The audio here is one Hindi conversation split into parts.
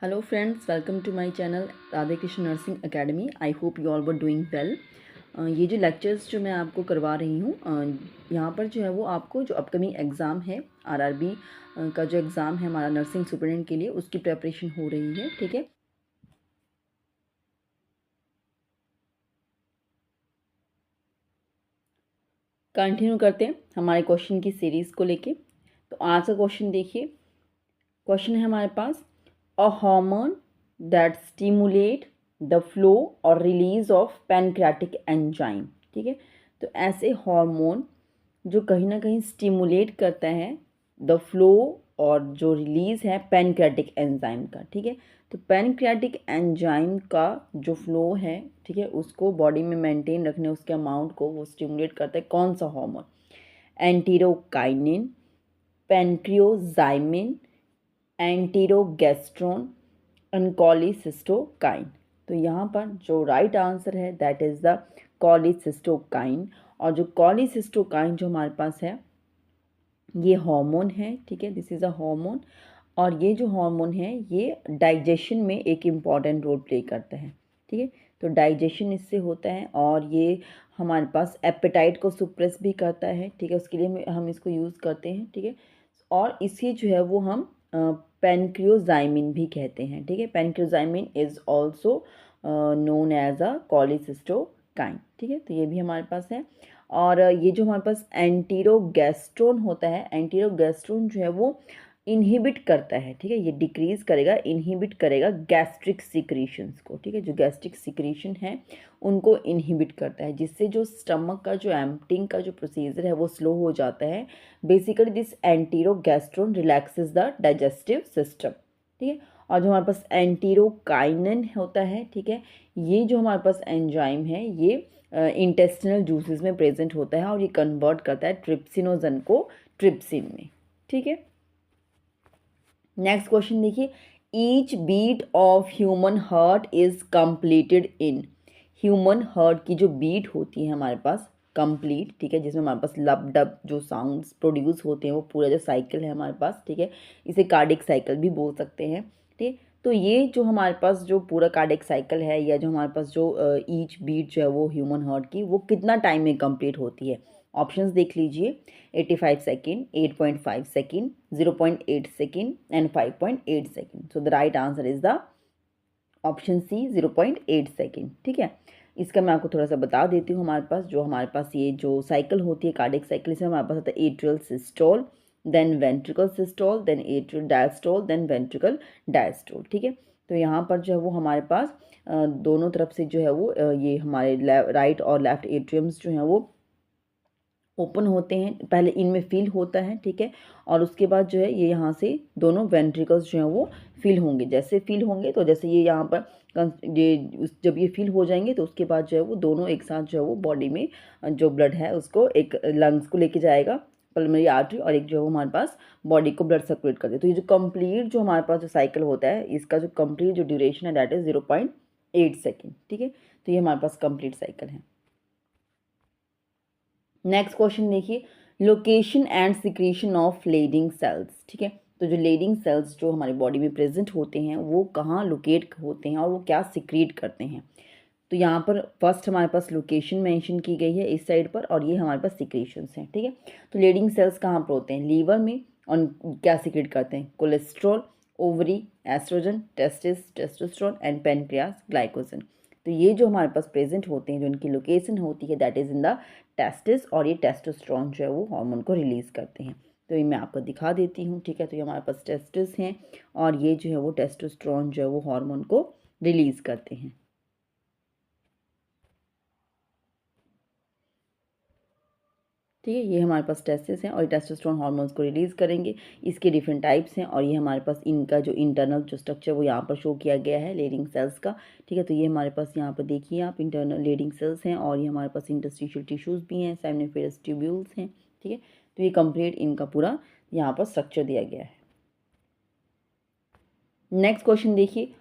Hello friends, welcome to my channel Radhe Krishna nursing academy. I hope you all were doing well. ये जो लेक्चर्स जो मैं आपको करवा रही हूँ, यहाँ पर जो है वो आपको जो अपकमिंग एग्ज़ाम है आरआरबी का जो एग्ज़ाम है हमारा नर्सिंग सुपरिटेंडेंट के लिए, उसकी प्रेपरेशन हो रही है। ठीक है, कंटिन्यू करते हैं हमारे क्वेश्चन की सीरीज़ को लेके। तो आज का क्वेश्चन देखिए, क्वेश्चन है हमारे पास, a hormone that stimulate the flow और रिलीज ऑफ पैनक्रियाटिक एंजाइम। ठीक है, तो ऐसे हार्मोन जो कहीं ना कहीं स्टिमुलेट करता है द फ्लो और जो रिलीज है पैनक्रियाटिक एंजाइम का। ठीक है, तो पैनक्रियाटिक एंजाइम का जो फ्लो है, ठीक है, उसको बॉडी में मेंटेन रखने, उसके अमाउंट को वो स्टिमुलेट करता है कौन सा हार्मोन? एंटीरोकाइनिन, पेनक्रियोजाइमिन, एंटीरोगेस्ट्रोन, अनकोलिसिस्टोकाइन। तो यहाँ पर जो राइट आंसर है दैट इज़ द कोलिसिस्टोकाइन। और जो कोलिसिस्टोकाइन जो हमारे पास है ये हार्मोन है। ठीक है, दिस इज़ अ हार्मोन, और ये जो हार्मोन है ये डाइजेशन में एक इम्पॉर्टेंट रोल प्ले करता है। ठीक है, तो डाइजेशन इससे होता है और ये हमारे पास एपेटाइट को सुप्रेस भी करता है। ठीक है, उसके लिए हम इसको यूज़ करते हैं। ठीक है, और इसे जो है वो हम पेनक्रियोजाइमिन भी कहते हैं। ठीक है, pancreozymin is also known as a cholecystokinin. ठीक है, तो ये भी हमारे पास है। और ये जो हमारे पास एंटीरोगेस्ट्रोन होता है, एंटीरोगेस्ट्रोन जो है वो इनहिबिट करता है। ठीक है, ये डिक्रीज करेगा, इनहिबिट करेगा गैस्ट्रिक सिक्रीशंस को। ठीक है, जो गैस्ट्रिक सिक्रीशन है उनको इनहिबिट करता है, जिससे जो स्टमक का जो एम्प्टिंग का जो प्रोसीजर है वो स्लो हो जाता है। Basically this antiprogesterone relaxes the digestive system. ठीक है, और जो हमारे पास एंटीरोकाइनिन होता है, ठीक है, ये जो हमारे पास एंजाइम है ये इंटेस्टिनल जूसेस में प्रेजेंट होता है और ये कन्वर्ट करता है ट्रिप्सिनोजन को ट्रिप्सिन में। ठीक है, नेक्स्ट क्वेश्चन देखिए, each beat of human heart is completed in. Human heart की जो बीट होती है हमारे पास कंप्लीट, ठीक है, जिसमें हमारे पास लब डब जो साउंड्स प्रोड्यूस होते हैं वो पूरा जो साइकिल है हमारे पास, ठीक है, इसे कार्डिक साइकिल भी बोल सकते हैं। ठीक है, तो ये जो हमारे पास जो पूरा कार्डिक साइकिल है या जो हमारे पास जो ईच बीट जो है वो ह्यूमन हार्ट की, वो कितना टाइम में कंप्लीट होती है? ऑप्शंस देख लीजिए, 85 second, 8.5 second, 0.8 second and 5.8 second. So the right answer is the option C, 0.8 second. ठीक है, इसका मैं आपको थोड़ा सा बता देती हूँ। हमारे पास ये जो साइकिल होती है कार्डिक साइकिल, इसमें हमारे पास आता है atrial systole, then ventricle systole, then atrial diastole, then ventricle diastole. ठीक है, तो यहाँ पर जो है वो हमारे पास दोनों तरफ से जो है वो ये हमारे राइट और लेफ्ट एट्रियम्स जो हैं वो ओपन होते हैं, पहले इनमें फील होता है। ठीक है, और उसके बाद जो है ये यहाँ से दोनों वेंट्रिकल्स जो हैं वो फील होंगे। जैसे फील होंगे तो जैसे ये यहाँ पर जब ये फील हो जाएंगे तो उसके बाद जो है वो दोनों एक साथ जो है वो बॉडी में जो ब्लड है उसको एक लंग्स को लेके जाएगा, पल्मोनरी आर्टरी, और एक जो है वो हमारे पास बॉडी को ब्लड सर्कुलेट करते हैं। तो ये जो कंप्लीट जो हमारे पास जो साइकिल होता है, इसका जो कंप्लीट जो ड्यूरेशन है दैट इज 0.8 सेकेंड। ठीक है, तो ये हमारे पास कंप्लीट साइकिल है। नेक्स्ट क्वेश्चन देखिए, location and secretion of Leydig cells. ठीक है, तो जो लेडिंग सेल्स जो हमारी बॉडी में प्रेजेंट होते हैं वो कहाँ लोकेट होते हैं और वो क्या सिक्रीट करते हैं? तो यहाँ पर फर्स्ट हमारे पास लोकेशन मेंशन की गई है इस साइड पर, और ये हमारे पास सिक्रीशंस हैं। ठीक है, तो लेडिंग सेल्स कहाँ पर होते हैं? लीवर में। और क्या सिक्रीट करते हैं? Cholesterol, ovary, oestrogen, testis, testosterone and pancreas, glycogen. तो ये जो हमारे पास प्रेजेंट होते हैं, जो इनकी लोकेशन होती है that is in the testis, और ये टेस्टोस्टेरोन जो है वो हार्मोन को रिलीज़ करते हैं। तो ये मैं आपको दिखा देती हूँ। ठीक है, तो ये हमारे पास टेस्टिस हैं और ये जो है वो टेस्टोस्टेरोन जो है वो हार्मोन को रिलीज़ करते हैं। ठीक है, ये हमारे पास टेस्टिस हैं और टेस्टोस्टेरोन हार्मोन्स को रिलीज़ करेंगे। इसके डिफरेंट टाइप्स हैं और ये हमारे पास इनका जो इंटरनल जो स्ट्रक्चर वो यहाँ पर शो किया गया है लेडिंग सेल्स का। ठीक है, तो ये हमारे पास यहाँ पर देखिए आप इंटरनल लेडिंग सेल्स हैं और ये हमारे पास इंटरस्टिशियल टिश्यूज़ भी हैं, सेमिनिफेरस ट्यूब्यूल्स हैं। ठीक है, तो ये कंप्लीट इनका पूरा यहाँ पर स्ट्रक्चर दिया गया है। नेक्स्ट क्वेश्चन देखिए,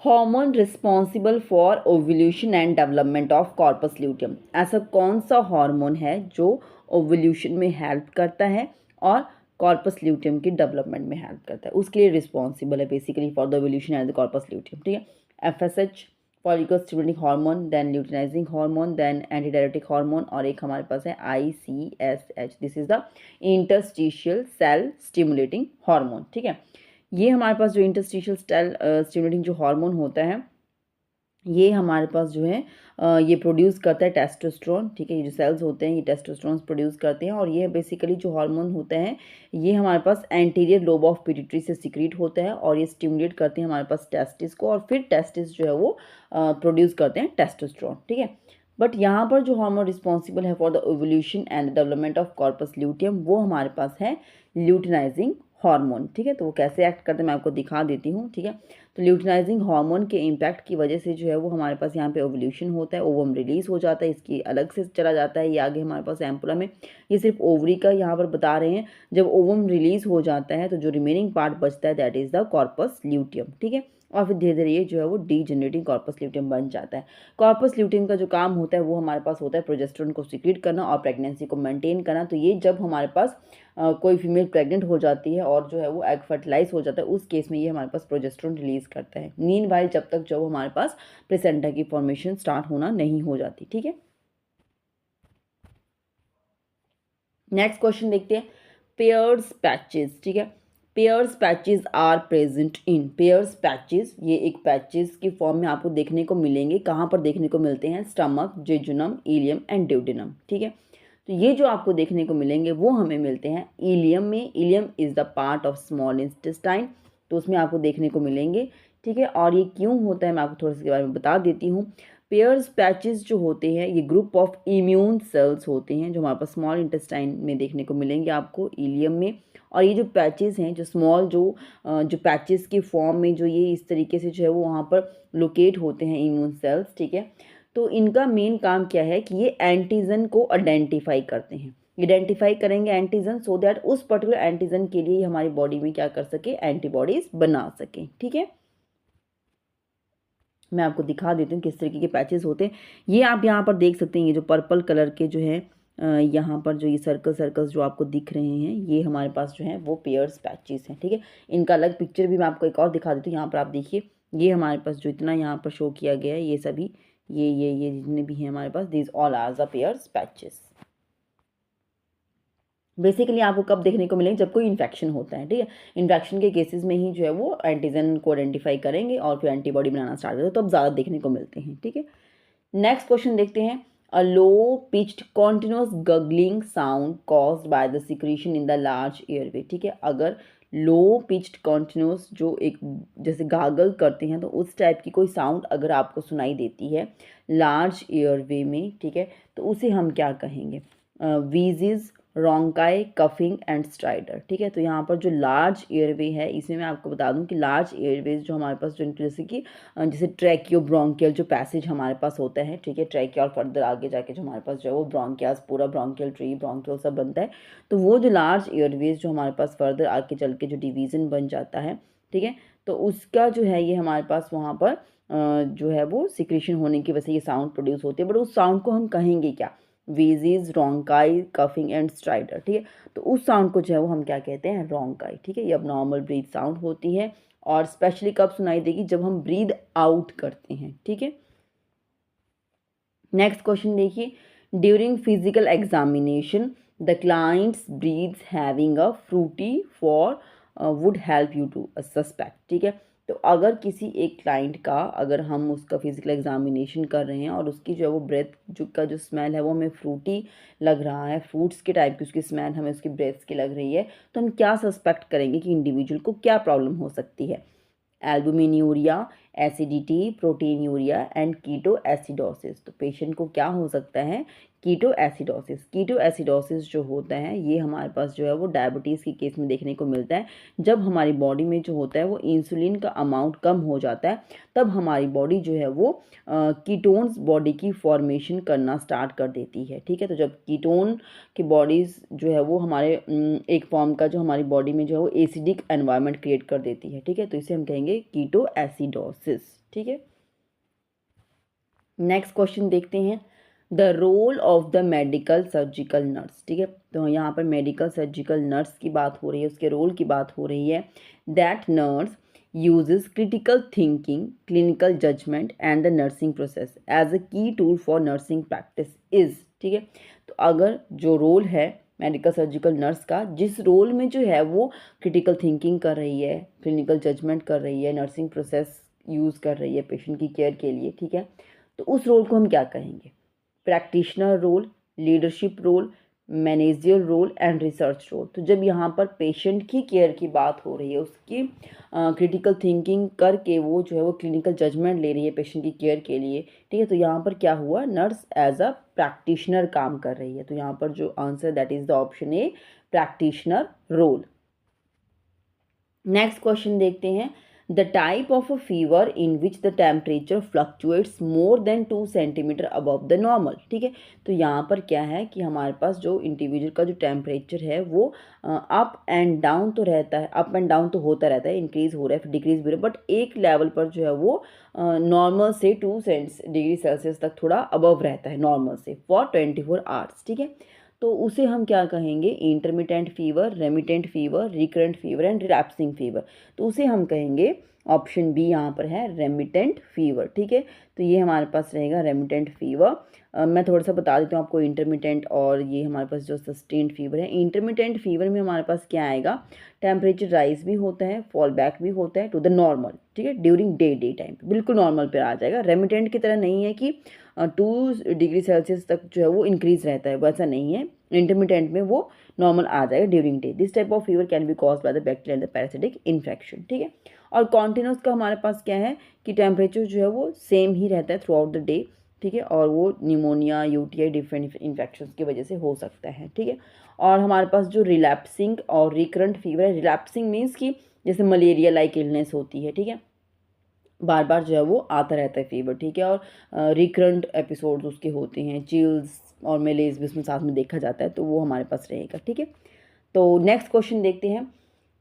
hormone responsible for ovulation and development of corpus luteum. ऐसा कौन सा हार्मोन है जो ओव्यूलेशन में हेल्प करता है और कॉर्पस ल्यूटियम की डेवलपमेंट में हेल्प करता है, उसके लिए रिस्पॉन्सिबल है basically for the evolution and the corpus luteum, ठीक है। FSH follicle stimulating hormone, then luteinizing hormone, then antidiuretic hormone, और एक हमारे पास है ICSH, this is the interstitial cell stimulating hormone, ठीक है। ये हमारे पास जो इंटरस्टिशियल सेल स्टिमुलेटिंग जो हार्मोन होता है ये हमारे पास जो है ये प्रोड्यूस करता है टेस्टोस्टेरोन, ठीक है। ये जो सेल्स होते हैं ये टेस्टोस्टेरोन प्रोड्यूस करते हैं, और ये बेसिकली जो हार्मोन होते हैं ये हमारे पास एंटीरियर लोब ऑफ पिट्यूटरी से सिक्रीट होता है, और ये स्टिमुलेट करते हैं हमारे पास टेस्टिस को, और फिर टेस्टिस जो है वो प्रोड्यूस करते हैं टेस्टोस्टेरोन, ठीक है। बट यहाँ पर जो हार्मोन रिस्पॉन्सिबल है for the evolution and the development of corpus luteum वो हमारे पास है ल्यूटिनाइजिंग हार्मोन, ठीक है। तो वो कैसे एक्ट करते हैं मैं आपको दिखा देती हूँ, ठीक है। तो ल्यूटिनाइजिंग हार्मोन के इम्पैक्ट की वजह से जो है वो हमारे पास यहाँ पे ओवल्यूशन होता है, ओवम रिलीज हो जाता है, इसकी अलग से चला जाता है, ये आगे हमारे पास एम्पुला में, ये सिर्फ ओवरी का यहाँ पर बता रहे हैं। जब ओवम रिलीज हो जाता है तो जो रिमेनिंग पार्ट बचता है that is the corpus luteum, ठीक है। और फिर धीरे धीरे ये जो है वो डीजेनरेटिंग कॉर्पस ल्यूटियम बन जाता है। कॉर्पस ल्यूटियम का जो काम होता है वो हमारे पास होता है प्रोजेस्टेरोन को सीक्रेट करना और प्रेगनेंसी को मेंटेन करना। तो ये जब हमारे पास कोई फीमेल प्रेग्नेंट हो जाती है और जो है वो एग फर्टिलाइज हो जाता है उस केस में ये हमारे पास प्रोजेस्टेरोन रिलीज करता है। मीनवाइल जब तक जो हमारे पास प्लेसेंटा की फॉर्मेशन स्टार्ट होना नहीं हो जाती, ठीक है। नेक्स्ट क्वेश्चन देखते हैं, पेयर्स पैचेस, ठीक है। Peyer's patches are present in, Peyer's patches ये एक पैचेस की फॉर्म में आपको देखने को मिलेंगे। कहाँ पर देखने को मिलते हैं? Stomach, jejunum, ileum and duodenum, ठीक है। तो ये जो आपको देखने को मिलेंगे वो हमें मिलते हैं इलियम में। Ileum is the part of small intestine, तो उसमें आपको देखने को मिलेंगे, ठीक है। और ये क्यों होता है मैं आपको थोड़ा सा इसके बारे में बता देती हूँ। पेयर्स पैचेस जो होते हैं ये ग्रुप ऑफ इम्यून सेल्स होते हैं जो हमारे पास स्मॉल इंटेस्टाइन में देखने को मिलेंगे आपको इलियम में। और ये जो पैचेस हैं जो स्मॉल जो पैचेस की फॉर्म में जो ये इस तरीके से जो है वो वहाँ पर लोकेट होते हैं इम्यून सेल्स, ठीक है। तो इनका मेन काम क्या है कि ये एंटीजन को आइडेंटिफाई करते हैं, आइडेंटिफाई करेंगे एंटीजन सो दैट उस पर्टिकुलर एंटीजन के लिए हमारी बॉडी में क्या कर सके, एंटीबॉडीज बना सके, ठीक है। मैं आपको दिखा देती हूँ किस तरीके के पैचेस होते हैं। ये आप यहाँ पर देख सकते हैं, ये जो पर्पल कलर के जो है यहाँ पर जो ये सर्कल्स जो आपको दिख रहे हैं ये हमारे पास जो है वो पेयर्स पैचेस हैं, ठीक है। इनका अलग पिक्चर भी मैं आपको एक और दिखा देती हूँ। यहाँ पर आप देखिए ये हमारे पास जो इतना यहाँ पर शो किया गया है ये सभी ये जितने भी हैं हमारे पास these all are the Peyer's patches. Basically आपको कब देखने को मिलेंगे? जब कोई इन्फेक्शन होता है, ठीक है। इन्फेक्शन के केसेस में ही जो है वो एंटीजन को आइडेंटिफाई करेंगे और फिर एंटीबॉडी बनाना स्टार्ट करते हैं, तो अब ज़्यादा देखने को मिलते हैं, ठीक है। नेक्स्ट क्वेश्चन देखते हैं, a low pitched continuous gurgling sound caused by the secretion in the large airway, ठीक है। अगर लो पिच्ड कॉन्टिन्यूस जो एक जैसे गागल करते हैं तो उस टाइप की कोई साउंड अगर आपको सुनाई देती है लार्ज एयरवे में, ठीक है, तो उसे हम क्या कहेंगे? वीजिज, रोंकाई, कफिंग एंड स्ट्राइडर, ठीक है। तो यहाँ पर जो लार्ज एयरवे है इसमें मैं आपको बता दूं कि लार्ज एयरवेज जो हमारे पास जो जैसे कि जैसे ट्रैकियो ब्रोंकियल जो पैसेज हमारे पास होता है, ठीक है, ट्रैकिया और फर्दर आगे जाके जो हमारे पास जो है वो ब्रोंकियास पूरा ब्रोंकियल ट्री ब्रोंकियल सब बनता है। तो वो जो लार्ज एयरवेज जो हमारे पास फर्दर आगे चल के जो डिवीज़न बन जाता है, ठीक है, तो उसका जो है ये हमारे पास वहाँ पर जो है वो सिक्रीशन होने की वजह से ये साउंड प्रोड्यूस होती है। बट उस साउंड को हम कहेंगे क्या? वेजीज, रोंकाई, कफिंग एंड स्ट्राइडर, ठीक है। तो उस साउंड को जो है वो हम क्या कहते हैं? रोंकाई, ठीक है। ये अब नॉर्मल ब्रीथ साउंड होती है और स्पेशली कब सुनाई देगी? जब हम ब्रीद आउट करते हैं, ठीक है। नेक्स्ट क्वेश्चन देखिए, during physical examination the client's breaths having a fruity for would help you to suspect, ठीक है। तो अगर किसी एक क्लाइंट का अगर हम उसका फिजिकल एग्जामिनेशन कर रहे हैं और उसकी जो है वो ब्रेथ का जो स्मेल है वो हमें फ्रूटी लग रहा है, फ्रूट्स के टाइप की उसकी स्मेल हमें उसकी ब्रेथ की लग रही है, तो हम क्या सस्पेक्ट करेंगे कि इंडिविजुअल को क्या प्रॉब्लम हो सकती है? Albuminuria, acidity, proteinuria and ketoacidosis. तो पेशेंट को क्या हो सकता है? Keto acidosis. कीटो एसिडोसिस जो होता है ये हमारे पास जो है वो डायबिटीज़ के केस में देखने को मिलता है। जब हमारी बॉडी में जो होता है वो इंसुलिन का अमाउंट कम हो जाता है तब हमारी बॉडी जो है वो कीटोन्स बॉडी की फॉर्मेशन करना स्टार्ट कर देती है, ठीक है। तो जब कीटोन की बॉडीज़ जो है वो हमारे एक फॉर्म का जो हमारी बॉडी में जो है वो एसिडिक एनवायरनमेंट क्रिएट कर देती है, ठीक है। तो इसे हम कहेंगे कीटो एसिडोसिस, ठीक है। नेक्स्ट क्वेश्चन देखते हैं, the role of the medical surgical nurse, ठीक है। तो यहाँ पर मेडिकल सर्जिकल नर्स की बात हो रही है, उसके रोल की बात हो रही है। That nurse uses critical thinking, clinical judgment and the nursing process as a key tool for nursing practice is, ठीक है। तो अगर जो रोल है मेडिकल सर्जिकल नर्स का, जिस रोल में जो है वो क्रिटिकल थिंकिंग कर रही है, क्लिनिकल जजमेंट कर रही है, नर्सिंग प्रोसेस यूज़ कर रही है पेशेंट की केयर के लिए, ठीक है, तो उस रोल को हम क्या कहेंगे? Practitioner role, leadership role, managerial role and research role. तो जब यहाँ पर पेशेंट की केयर की बात हो रही है, उसकी क्रिटिकल थिंकिंग करके वो जो है वो क्लिनिकल जजमेंट ले रही है पेशेंट की केयर के लिए, ठीक है, तो यहाँ पर क्या हुआ, नर्स एज अ प्रैक्टिशनर काम कर रही है। तो यहाँ पर जो answer that is the option A, practitioner role. Next question देखते हैं। The type of a fever in which the temperature fluctuates more than 2 centimetre above the normal, ठीक है। तो यहाँ पर क्या है कि हमारे पास जो इंडिविजुअल का जो टेम्परेचर है वो अप एंड डाउन तो रहता है, अप एंड डाउन तो होता रहता है, इंक्रीज हो रहा है फिर डिक्रीज भी हो रहा है, बट एक लेवल पर जो है वो नॉर्मल से 2 डिग्री सेल्सियस तक थोड़ा अबव रहता है नॉर्मल से फॉर 24 आवर्स, ठीक है। तो उसे हम क्या कहेंगे? Intermittent fever, remittent fever, recurrent fever and relapsing fever. तो उसे हम कहेंगे, ऑप्शन बी यहाँ पर है रेमिटेंट फीवर, ठीक है। तो ये हमारे पास रहेगा रेमिटेंट फीवर। मैं थोड़ा सा बता देती हूँ आपको इंटरमिटेंट और ये हमारे पास जो सस्टेन्ड फीवर है। इंटरमिटेंट फीवर में हमारे पास क्या आएगा? टेम्परेचर राइज भी होता है, फॉल बैक भी होता है टू द नॉर्मल, ठीक है, ड्यूरिंग डे टाइम बिल्कुल नॉर्मल पर आ जाएगा। रेमिटेंट की तरह नहीं है कि 2 डिग्री सेल्सियस तक जो है वो इंक्रीज रहता है, वैसा नहीं है। इंटरमिटेंट में वो नॉर्मल आ जाएगा during day. This type of fever can be cause by the bacteria and the parasitic infection, ठीक है। और कॉन्टिन्यूस का हमारे पास क्या है कि टेम्परेचर जो है वो सेम ही रहता है थ्रू आउट द डे, ठीक है, और वो निमोनिया, यूटीआई, डिफरेंट इन्फेक्शन की वजह से हो सकता है, ठीक है। और हमारे पास जो रिलैप्सिंग और रिकरेंट फीवर है, रिलैप्सिंग मीन्स कि जैसे मलेरिया लाइक इलनेस होती है, ठीक है, बार बार जो है वो आता रहता है फीवर, ठीक है, और रिकरेंट एपिसोड्स उसके होते हैं, चिल्स और मेलेज भी उसमें साथ में देखा जाता है, तो वो हमारे पास रहेगा, ठीक है। तो नेक्स्ट क्वेश्चन देखते हैं।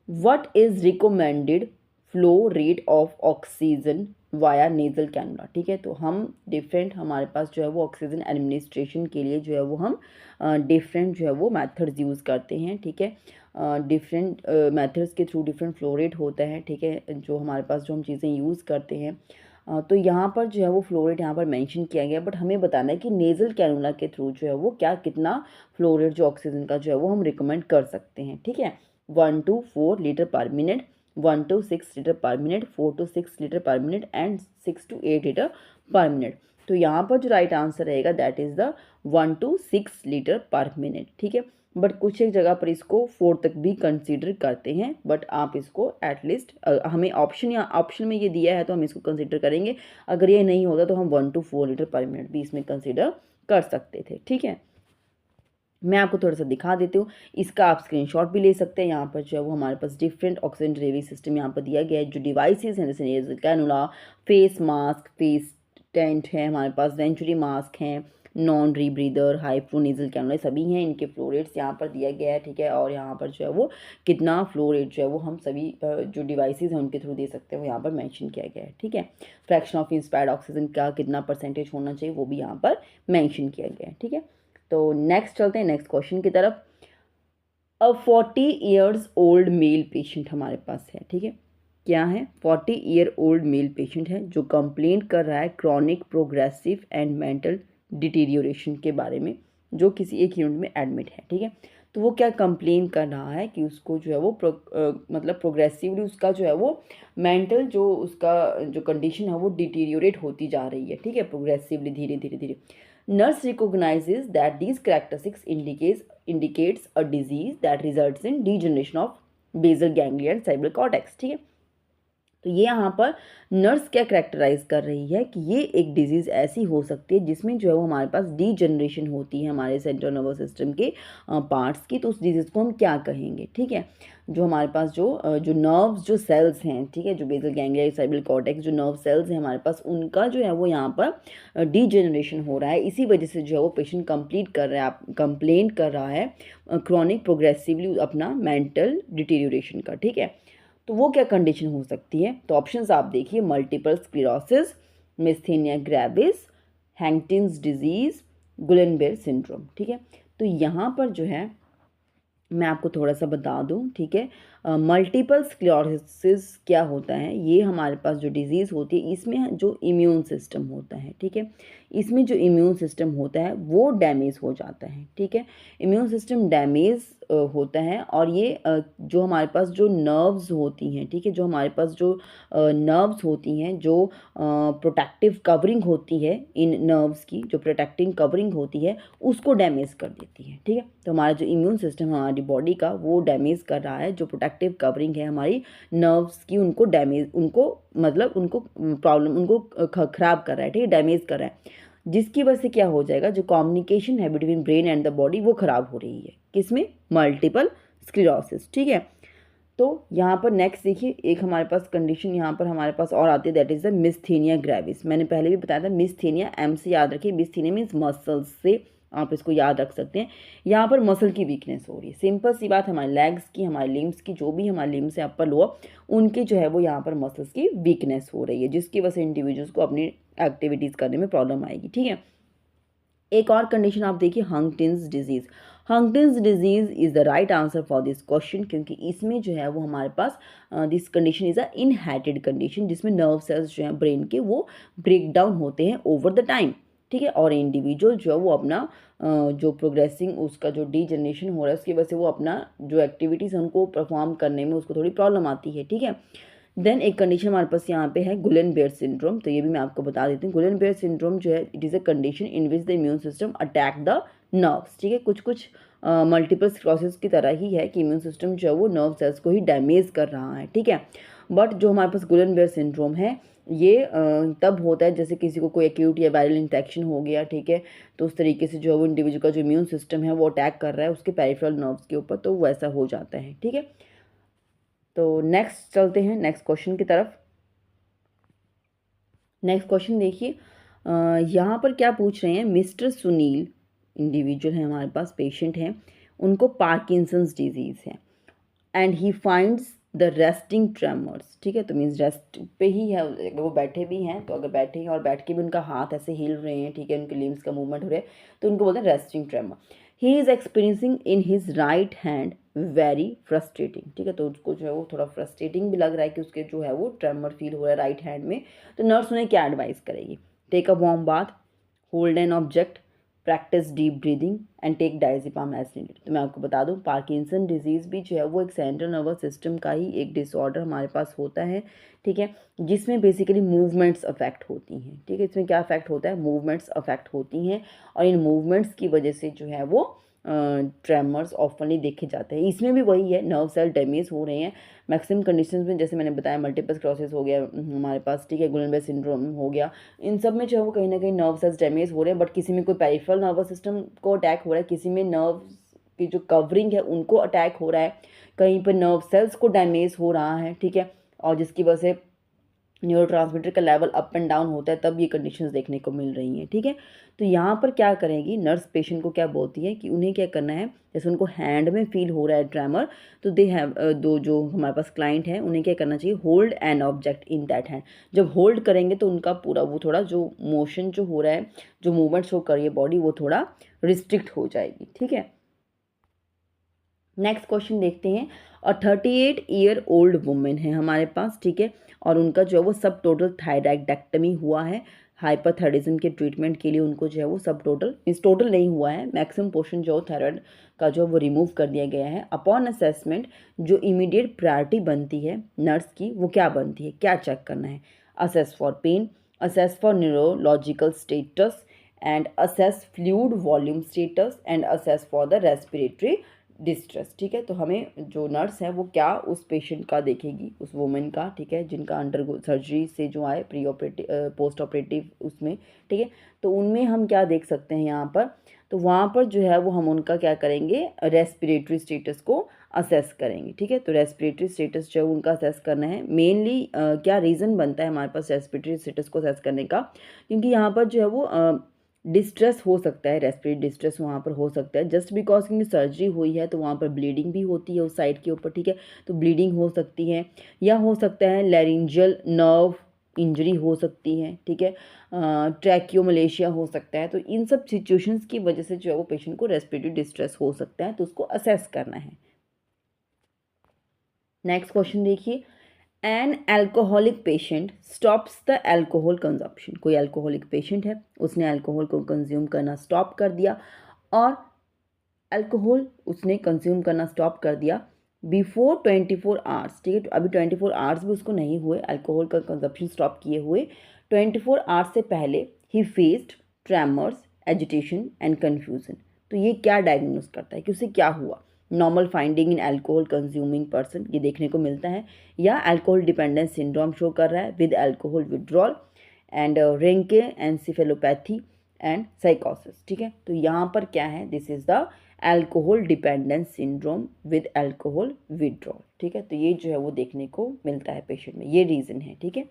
What is recommended flow rate of oxygen via nasal cannula, ठीक है। तो हम डिफरेंट, हमारे पास जो है वो ऑक्सीजन एडमिनिस्ट्रेशन के लिए जो है वो हम डिफरेंट जो है वो मेथड्स यूज़ करते हैं, ठीक है। डिफरेंट मेथड्स के थ्रू डिफरेंट फ्लो रेट होता है, ठीक है, जो हमारे पास जो हम चीज़ें यूज़ करते हैं। तो यहाँ पर जो है वो फ्लो रेट यहाँ पर मेंशन किया गया, बट हमें बताना है कि नेज़ल कैनुला के थ्रू जो है वो क्या कितना फ्लो रेट जो ऑक्सीजन का जो है वो हम रिकमेंड कर सकते हैं, ठीक है। 1 to 4 लीटर पर मिनट, 1 to 6 लीटर पर मिनट, 4 to 6 लीटर पर मिनट एंड 6 to 8 लीटर पर मिनट। तो यहाँ पर जो राइट आंसर रहेगा that is the 1 to 6 litre पर मिनट, ठीक है। बट कुछ एक जगह पर इसको 4 तक भी कंसीडर करते हैं, बट आप इसको एटलीस्ट हमें ऑप्शन या ऑप्शन में ये दिया है तो हम इसको कंसीडर करेंगे। अगर ये नहीं होता तो हम 1 to 4 लीटर पर मिनट भी इसमें कंसीडर कर सकते थे, ठीक है। मैं आपको थोड़ा सा दिखा देती हूँ, इसका आप स्क्रीनशॉट भी ले सकते हैं। यहाँ पर जो है वो हमारे पास डिफरेंट ऑक्सीजन डिलीवरी सिस्टम यहाँ पर दिया गया है। जो डिवाइसेस हैं जैसे nasal cannula, face mask, face tent है, हमारे पास वेंचुरी मास्क हैं, non rebreather, high flow nasal cannula सभी हैं। इनके फ्लो रेट्स यहाँ पर दिया गया है, ठीक है, और यहाँ पर जो है वो कितना फ्लो रेट जो है वो हम सभी जो डिवाइसेस हैं उनके थ्रू दे सकते हैं वो यहाँ पर मैंशन किया गया है, ठीक है। फ्रैक्शन ऑफ इंस्पायर्ड ऑक्सीजन का कितना परसेंटेज होना चाहिए वो भी यहाँ पर मैंशन किया गया है, ठीक है। तो नेक्स्ट चलते हैं नेक्स्ट क्वेश्चन की तरफ। अ 40 ईयर्स ओल्ड मेल पेशेंट हमारे पास है, ठीक है, क्या है? 40 ईयर ओल्ड मेल पेशेंट है जो कंप्लेंट कर रहा है chronic progressive and mental deterioration के बारे में, जो किसी एक यूनिट में एडमिट है, ठीक है। तो वो क्या कंप्लेन कर रहा है कि उसको जो है वो मतलब प्रोग्रेसिवली उसका जो है वो मेंटल जो उसका जो कंडीशन है वो डिटीरियोरेट होती जा रही है, ठीक है, प्रोग्रेसिवली धीरे धीरे धीरे। Nurse recognizes that these characteristics indicates a disease that results in degeneration of basal ganglia and cerebral cortex, ठीक है। तो ये यहाँ पर नर्स क्या करेक्टराइज कर रही है कि ये एक डिजीज़ ऐसी हो सकती है जिसमें जो है वो हमारे पास डीजनरेशन होती है हमारे सेंट्रल नर्वस सिस्टम के पार्ट्स की। तो उस डिजीज़ को हम क्या कहेंगे, ठीक है। जो हमारे पास जो नर्व्स जो सेल्स हैं, ठीक है, जो बेसल गैंग्लिया सेरेब्रल कॉर्टेक्स जो नर्व सेल्स हैं हमारे पास, उनका जो है वो यहाँ पर डीजनरेशन हो रहा है। इसी वजह से जो है वो पेशेंट कंप्लेन कर रहा है क्रॉनिक प्रोग्रेसिवली अपना मेंटल डिटीरियोरेशन का, ठीक है। तो वो क्या कंडीशन हो सकती है? तो ऑप्शंस आप देखिए, multiple sclerosis, myasthenia gravis, Huntington's disease, Guillain Barre syndrome, ठीक है। तो यहाँ पर जो है मैं आपको थोड़ा सा बता दूं, ठीक है। मल्टीपल स्क्लेरोसिस क्या होता है, ये हमारे पास जो डिजीज़ होती है इसमें जो इम्यून सिस्टम होता है, ठीक है, इसमें जो इम्यून सिस्टम होता है वो डैमेज हो जाता है, ठीक है। इम्यून सिस्टम डैमेज होता है और ये जो हमारे पास जो नर्व्स होती हैं, ठीक है, जो हमारे पास जो नर्व्स होती हैं, जो प्रोटेक्टिव कवरिंग होती है इन नर्व्स की, जो प्रोटेक्टिंग कवरिंग होती है उसको डैमेज कर देती है, ठीक है। तो हमारा जो इम्यून सिस्टम है हमारी बॉडी का वो डैमेज कर रहा है, जो प्रोटेक्टिव कवरिंग है हमारी नर्व्स की उनको डैमेज, उनको मतलब उनको प्रॉब्लम, उनको खराब कर रहा है, ठीक है, डैमेज कर रहा है, जिसकी वजह से क्या हो जाएगा, जो कम्युनिकेशन है between brain and the body वो खराब हो रही है, किसमें, मल्टीपल स्क्लेरोसिस, ठीक है। तो यहाँ पर नेक्स्ट देखिए, एक हमारे पास कंडीशन यहाँ पर हमारे पास और आती है, दैट इज़ द मिस्थेनिया ग्रेविस। मैंने पहले भी बताया था, मिस्थेनिया, एम से याद रखिए, मिस्थेनिया मीन्स मसल्स से आप इसको याद रख सकते हैं। यहाँ पर मसल की वीकनेस हो रही है, सिंपल सी बात, हमारे लेग्स की, हमारे लिम्स की, जो भी हमारे लिम्स है अपर लोअर, उनके जो है वो यहाँ पर मसल्स की वीकनेस हो रही है, जिसकी वजह से इंडिविजुअल्स को अपनी एक्टिविटीज़ करने में प्रॉब्लम आएगी, ठीक है। एक और कंडीशन आप देखिए, Huntington's disease. Huntington's disease is the right answer for this question, क्योंकि इसमें जो है वो हमारे पास this condition is a inherited condition, जिसमें नर्व सेल्स जो हैं ब्रेन के वो ब्रेक डाउन होते हैं ओवर द टाइम, ठीक है। और इंडिविजुअल जो है वो अपना जो प्रोग्रेसिंग उसका जो डीजनरेशन हो रहा है उसकी वजह से वो अपना जो एक्टिविटीज़ है उनको परफॉर्म करने में उसको थोड़ी प्रॉब्लम आती है, ठीक है। देन एक कंडीशन हमारे पास यहाँ पे है गुलेनबेयर सिंड्रोम, तो ये भी मैं आपको बता देती हूँ। गुलेनबेयर सिंड्रोम जो है, it is a condition in which the immune system attack the nerves, ठीक है। कुछ कुछ मल्टीपल स्क्लेरोसिस की तरह ही है कि इम्यून सिस्टम जो है वो नर्व सेल्स को ही डैमेज कर रहा है, ठीक है। बट जो हमारे पास गुलेनबेयर सिंड्रोम है ये तब होता है जैसे किसी को कोई एक्यूट या वायरल इन्फेक्शन हो गया, ठीक है, तो उस तरीके से जो है वो इंडिविजुअल का जो इम्यून सिस्टम है वो अटैक कर रहा है उसके पेरिफेरल नर्व्स के ऊपर, तो वैसा हो जाता है, ठीक है। तो नेक्स्ट चलते हैं नेक्स्ट क्वेश्चन की तरफ। नेक्स्ट क्वेश्चन देखिए, यहाँ पर क्या पूछ रहे हैं, मिस्टर सुनील इंडिविजुअल है हमारे पास, पेशेंट हैं, उनको पार्किंसंस डिजीज़ है and he finds the resting tremors, ठीक है। तो मीन्स रेस्ट पे ही है, अगर वो बैठे भी हैं तो अगर बैठे हैं और बैठ के भी उनका हाथ ऐसे हिल रहे हैं, ठीक है, उनके लिम्स का मूवमेंट हो रहा है, तो उनको बोलते हैं resting tremor. He is experiencing in his right hand very frustrating, ठीक है, तो उसको जो है वो थोड़ा फ्रस्ट्रेटिंग भी लग रहा है कि उसके जो है वो ट्रेमर फील हो रहा है राइट हैंड में। तो नर्स उन्हें क्या एडवाइस करेगी, take a warm bath, hold an object, practise deep breathing and take diazepam as needed. तो मैं आपको बता दूं, पार्किंसन डिजीज़ भी जो है वो एक सेंट्रल नर्वस सिस्टम का ही एक डिसऑर्डर हमारे पास होता है, ठीक है, जिसमें बेसिकली मूवमेंट्स अफेक्ट होती हैं, ठीक है। इसमें क्या अफेक्ट होता है, मूवमेंट्स अफेक्ट होती हैं और इन मूवमेंट्स की वजह से जो है वो ट्रेमर्स ऑफनली देखे जाते हैं। इसमें भी वही है, नर्व सेल डैमेज हो रहे हैं मैक्सिमम कंडीशंस में, जैसे मैंने बताया मल्टीपल स्क्लेरोसिस हो गया हमारे पास, ठीक है, गुलेनबेयर सिंड्रोम हो गया, इन सब में जो है वो कहीं ना कहीं नर्व सेल्स डैमेज हो रहे हैं, बट किसी में कोई पेरिफेरल नर्वस सिस्टम को अटैक हो रहा है, किसी में नर्व की जो कवरिंग है उनको अटैक हो रहा है, कहीं पर नर्व सेल्स को डैमेज हो रहा है, ठीक है, और जिसकी वजह से न्यूरोट्रांसमीटर का लेवल अप एंड डाउन होता है, तब ये कंडीशंस देखने को मिल रही हैं, ठीक है। तो यहाँ पर क्या करेगी नर्स, पेशेंट को क्या बोलती है कि उन्हें क्या करना है, जैसे उनको हैंड में फील हो रहा है ट्रेमर, तो दे हैव दो जो हमारे पास क्लाइंट है उन्हें क्या करना चाहिए, hold an object in that hand. जब होल्ड करेंगे तो उनका पूरा वो थोड़ा जो मोशन जो हो रहा है, जो मूवमेंट शो कर रही है बॉडी, वो थोड़ा रिस्ट्रिक्ट हो जाएगी, ठीक है। नेक्स्ट क्वेश्चन देखते हैं, और 38 ईयर ओल्ड वुमेन है हमारे पास, ठीक है, और उनका जो है वो सब टोटल थायराइडेक्टमी हुआ है, हाइपरथायरिज्म के ट्रीटमेंट के लिए उनको जो है वो सब टोटल, मीन्स टोटल नहीं हुआ है, मैक्सिमम पोर्शन जो थायराइड का जो वो रिमूव कर दिया गया है। अपॉन असेसमेंट जो इमीडिएट प्रायोरिटी बनती है नर्स की वो क्या बनती है, क्या चेक करना है, assess for pain, assess for neurological status and assess fluid volume status and assess for the respiratory distress, ठीक है। तो हमें जो नर्स है वो क्या उस पेशेंट का देखेगी, उस वुमेन का, ठीक है, जिनका अंडर सर्जरी से जो आए प्री ऑपरेटिव पोस्ट ऑपरेटिव उसमें, ठीक है, तो उनमें हम क्या देख सकते हैं यहाँ पर, तो वहाँ पर जो है वो हम उनका क्या करेंगे, रेस्पिरेटरी स्टेटस को असेस करेंगे, ठीक है। तो रेस्पिरेटरी स्टेटस जो है उनका असेस करना है, मेनली क्या रीज़न बनता है हमारे पास रेस्पिरेटरी स्टेटस को असेस करने का, क्योंकि यहाँ पर जो है वो डिस्ट्रेस हो सकता है, रेस्पिरेटरी डिस्ट्रेस वहाँ पर हो सकता है, जस्ट बिकॉज क्योंकि सर्जरी हुई है तो वहाँ पर ब्लीडिंग भी होती है उस साइड के ऊपर, ठीक है, तो ब्लीडिंग हो सकती है, या हो सकता है लैरिंजियल नर्व इंजरी हो सकती है, ठीक है, ट्रैकियोमलेशिया हो सकता है। तो इन सब सिचुएशंस की वजह से जो है वो पेशेंट को रेस्पिरेटरी डिस्ट्रेस हो सकता है, तो उसको असेस करना है। नेक्स्ट क्वेश्चन देखिए, N alcoholic patient stops the alcohol consumption. कोई एल्कोहलिक पेशेंट है, उसने अल्कोहल को कंज्यूम करना स्टॉप कर दिया, और अल्कोहल उसने कंज्यूम करना स्टॉप कर दिया बिफोर 24 आवर्स, ठीक है। तो अभी 24 आवर्स भी उसको नहीं हुए अल्कोहल का कंजप्शन स्टॉप किए हुए, 24 आवर्स से पहले ही faced tremors, agitation and confusion. तो ये क्या डायग्नोस करता है कि उसे क्या हुआ? Normal finding in alcohol consuming person, ये देखने को मिलता है, या अल्कोहल डिपेंडेंस सिंड्रोम शो कर रहा है with alcohol withdrawal and Wernicke encephalopathy and साइकोसिस, ठीक है। तो यहाँ पर क्या है, this is the alcohol dependence syndrome with alcohol withdrawal, ठीक है। तो ये जो है वो देखने को मिलता है पेशेंट में, ये रीजन है, ठीक है।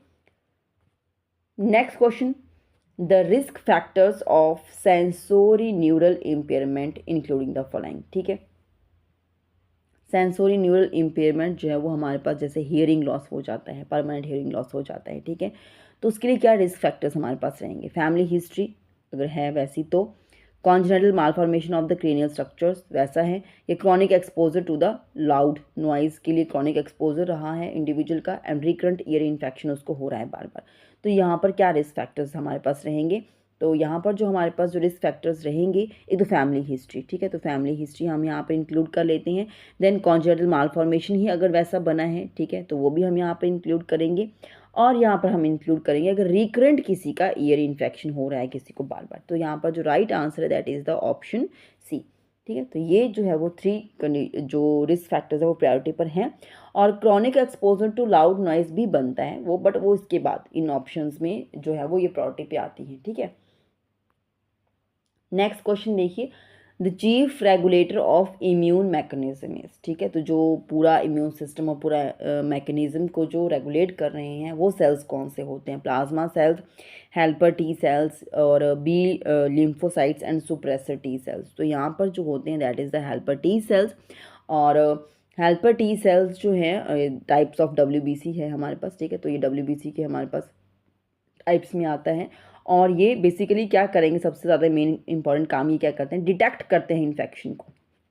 Next question, the risk factors of sensory neural impairment including the following, ठीक है। सेंसोरी न्यूरल इम्पेयरमेंट जो है वो हमारे पास जैसे हियरिंग लॉस हो जाता है, परमानेंट हियरिंग लॉस हो जाता है, ठीक है। तो उसके लिए क्या रिस्क फैक्टर्स हमारे पास रहेंगे? फैमिली हिस्ट्री अगर है वैसी तो, congenital malformation of the cranial structures वैसा है, या chronic exposure to the loud noise के लिए क्रॉनिक एक्सपोजर रहा है इंडिविजुअल का, एंड रिकरेंट ईयर इन्फेक्शन उसको हो रहा है बार बार। तो यहाँ पर क्या रिस्क फैक्टर्स हमारे पास रहेंगे? तो यहाँ पर जो हमारे पास जो रिस्क फैक्टर्स रहेंगे, एक तो फैमिली हिस्ट्री, ठीक है। तो फैमिली हिस्ट्री हम यहाँ पर इंक्लूड कर लेते हैं। देन कॉन्जेनिटल मालफॉर्मेशन ही अगर वैसा बना है, ठीक है, तो वो भी हम यहाँ पर इंक्लूड करेंगे। और यहाँ पर हम इंक्लूड करेंगे अगर रिकरेंट किसी का ईयर इन्फेक्शन हो रहा है किसी को बार बार, तो यहाँ पर जो राइट आंसर है that is the option C, ठीक है। तो ये जो है वो 3 जो रिस्क फैक्टर्स है वो प्रायोरिटी पर हैं, और chronic exposure to loud noise भी बनता है वो, बट वो इसके बाद इन ऑप्शंस में जो है वो ये प्रायोरिटी पे आती है, ठीक है। नेक्स्ट क्वेश्चन देखिए, the chief regulator of immune mechanism is, ठीक है। तो जो पूरा इम्यून सिस्टम और पूरा मैकेनिज्म को जो रेगुलेट कर रहे हैं वो सेल्स कौन से होते हैं? Plasma cells, helper T cells, और B lymphocytes and suppressor T cells. तो यहाँ पर जो होते हैं that is the helper T cells, और हेल्पर टी सेल्स जो हैं टाइप्स ऑफ WBC है हमारे पास, ठीक है। तो ये WBC के हमारे पास टाइप्स में आता है, और ये बेसिकली क्या करेंगे, सबसे ज़्यादा मेन इंपॉर्टेंट काम ये क्या करते हैं, डिटेक्ट करते हैं इन्फेक्शन को,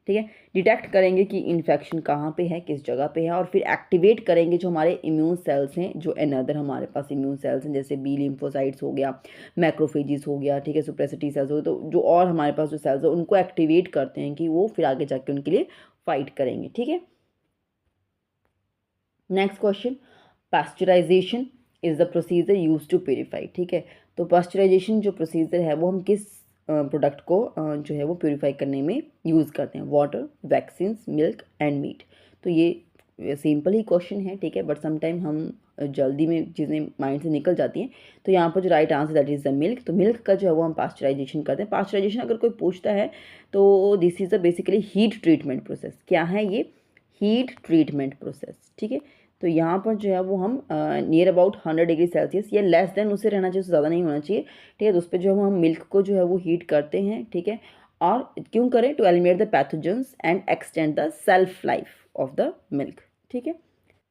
ठीक है। डिटेक्ट करेंगे कि इन्फेक्शन कहाँ पे है, किस जगह पे है, और फिर एक्टिवेट करेंगे जो हमारे इम्यून सेल्स हैं, जो अनदर हमारे पास इम्यून सेल्स हैं, जैसे बी लिम्फोसाइट्स हो गया, मैक्रोफेजिस हो गया, ठीक है, सुप्रेसर टी सेल्स हो गए, तो जो और हमारे पास जो सेल्स है उनको एक्टिवेट करते हैं कि वो फिर आगे जाके उनके लिए फाइट करेंगे, ठीक है। Next question, pasteurisation is the procedure use to purify, ठीक है। तो पास्चराइजेशन जो प्रोसीजर है वो हम किस प्रोडक्ट को जो है वो प्योरीफाई करने में यूज़ करते हैं? Water, vaccines, milk and meat. तो ये सिंपल ही क्वेश्चन है, ठीक है, बट समटाइम हम जल्दी में चीज़ें माइंड से निकल जाती हैं। तो यहाँ पर जो right answer that is the milk. तो मिल्क का जो है वो हम पास्चराइजेशन करते हैं। पास्चराइजेशन अगर कोई पूछता है तो this is the basically heat treatment process. क्या है ये? हीट ट्रीटमेंट प्रोसेस, ठीक है। तो यहाँ पर जो है वो हम नियर अबाउट 100 डिग्री सेल्सियस या लेस देन उससे रहना चाहिए, उससे ज़्यादा नहीं होना चाहिए, ठीक है। तो उस पर जो हम मिल्क को जो है वो हीट करते हैं, ठीक है। और क्यों करें? To eliminate the pathogens and extend the self life of the milk, ठीक है।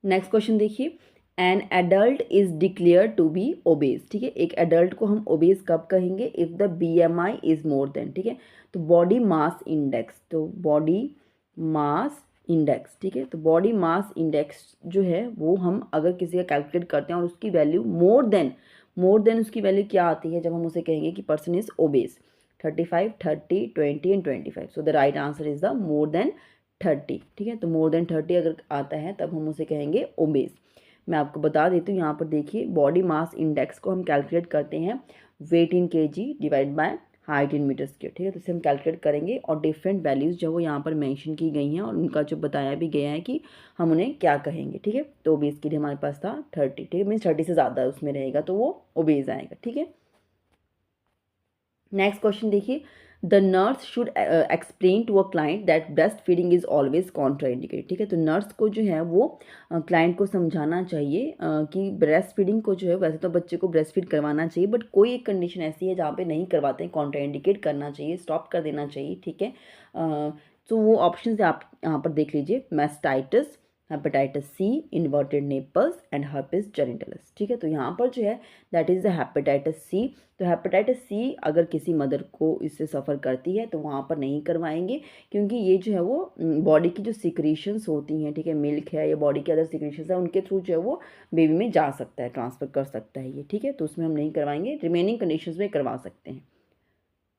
नेक्स्ट क्वेश्चन देखिए, an adult is declare to be obese, ठीक है। एक एडल्ट को हम ओबेज कब कहेंगे? If the BMI is more than, ठीक है। तो बॉडी मास इंडेक्स, तो बॉडी मास इंडेक्स, ठीक है। तो बॉडी मास इंडेक्स जो है वो हम अगर किसी का कैलकुलेट करते हैं और उसकी वैल्यू मोर देन उसकी वैल्यू क्या आती है जब हम उसे कहेंगे कि person is obeys? 35, 30, 20 and 25। So the right answer is the more than 30, ठीक है। तो मोर देन 30 अगर आता है तब हम उसे कहेंगे ओबेज। मैं आपको बता देती हूँ, यहाँ पर देखिए बॉडी मास इंडेक्स को हम कैलकुलेट करते हैं weight in kg divide by height in metre square, ठीक है। तो इसे हम कैलकुलेट करेंगे और डिफरेंट वैल्यूज़ जो वो यहाँ पर मेंशन की गई हैं और उनका जो बताया भी गया है कि हम उन्हें क्या कहेंगे, ठीक है। तो ओबेज के लिए हमारे पास था 30, ठीक है, मीन्स 30 से ज़्यादा उसमें रहेगा तो वो ओबेज आएगा, ठीक है। नेक्स्ट क्वेश्चन देखिए, the nurse should explain to a client that breast feeding is always contraindicated, ठीक है। तो नर्स को जो है वो क्लाइंट को समझाना चाहिए कि ब्रेस्ट फीडिंग को जो है, वैसे तो बच्चे को ब्रेस्ट फीड करवाना चाहिए बट कोई एक कंडीशन ऐसी है जहाँ पे नहीं करवाते हैं, कॉन्ट्राइंडिकेट करना चाहिए, स्टॉप कर देना चाहिए, ठीक है। तो वो ऑप्शन आप यहाँ पर देख लीजिए, mastitis, hepatitis C, inverted nipples and herpes genitalis. ठीक है, तो यहाँ पर जो है that is the hepatitis C. तो हेपेटाइटिस सी अगर किसी मदर को इससे सफ़र करती है तो वहाँ पर नहीं करवाएंगे, क्योंकि ये जो है वो बॉडी की जो सिक्रीशंस होती हैं, ठीक है, मिल्क है या बॉडी के अदर सिक्रीशंस है, उनके थ्रू जो है वो बेबी में जा सकता है, ट्रांसफ़र कर सकता है ये। ठीक है, तो उसमें हम नहीं करवाएंगे, रिमेनिंग कंडीशंस में करवा सकते हैं।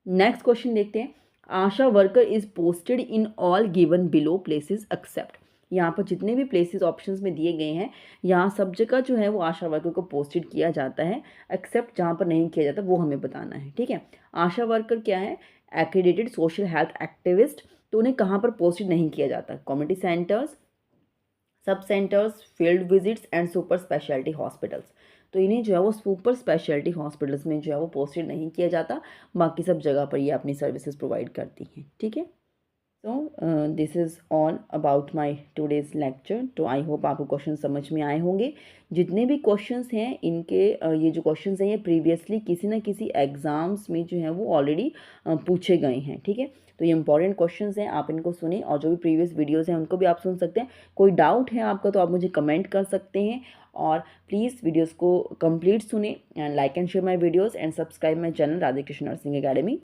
नेक्स्ट क्वेश्चन देखते हैं। ASHA worker is posted in all given below places except. यहाँ पर जितने भी प्लेसेस ऑप्शंस में दिए गए हैं, यहाँ सब जगह जो है वो आशा वर्कर को पोस्टेड किया जाता है, एक्सेप्ट जहाँ पर नहीं किया जाता वो हमें बताना है। ठीक है, आशा वर्कर क्या है? Accredited social health activist. तो उन्हें कहाँ पर पोस्टेड नहीं किया जाता? कम्युनिटी सेंटर्स, सब centres, field visits and super speciality hospitals. तो इन्हें जो है वो सुपर स्पेशलिटी हॉस्पिटल्स में जो है वो पोस्टेड नहीं किया जाता, बाकी सब जगह पर ये अपनी सर्विसेज प्रोवाइड करती हैं। ठीक है, so this is all about my today's lecture. तो आई होप आपको क्वेश्चन समझ में आए होंगे। जितने भी क्वेश्चंस हैं इनके ये जो क्वेश्चंस हैं ये प्रीवियसली किसी न किसी एग्ज़ाम्स में जो है वो ऑलरेडी पूछे गए हैं। ठीक है, तो ये इंपॉर्टेंट क्वेश्चंस हैं, आप इनको सुने और जो भी प्रीवियस वीडियोज़ हैं उनको भी आप सुन सकते हैं। कोई डाउट है आपका तो आप मुझे कमेंट कर सकते हैं, और प्लीज़ वीडियोज़ को कंप्लीट सुने and like and share my videos and subscribe my channel Radhe Krishna nursing academy.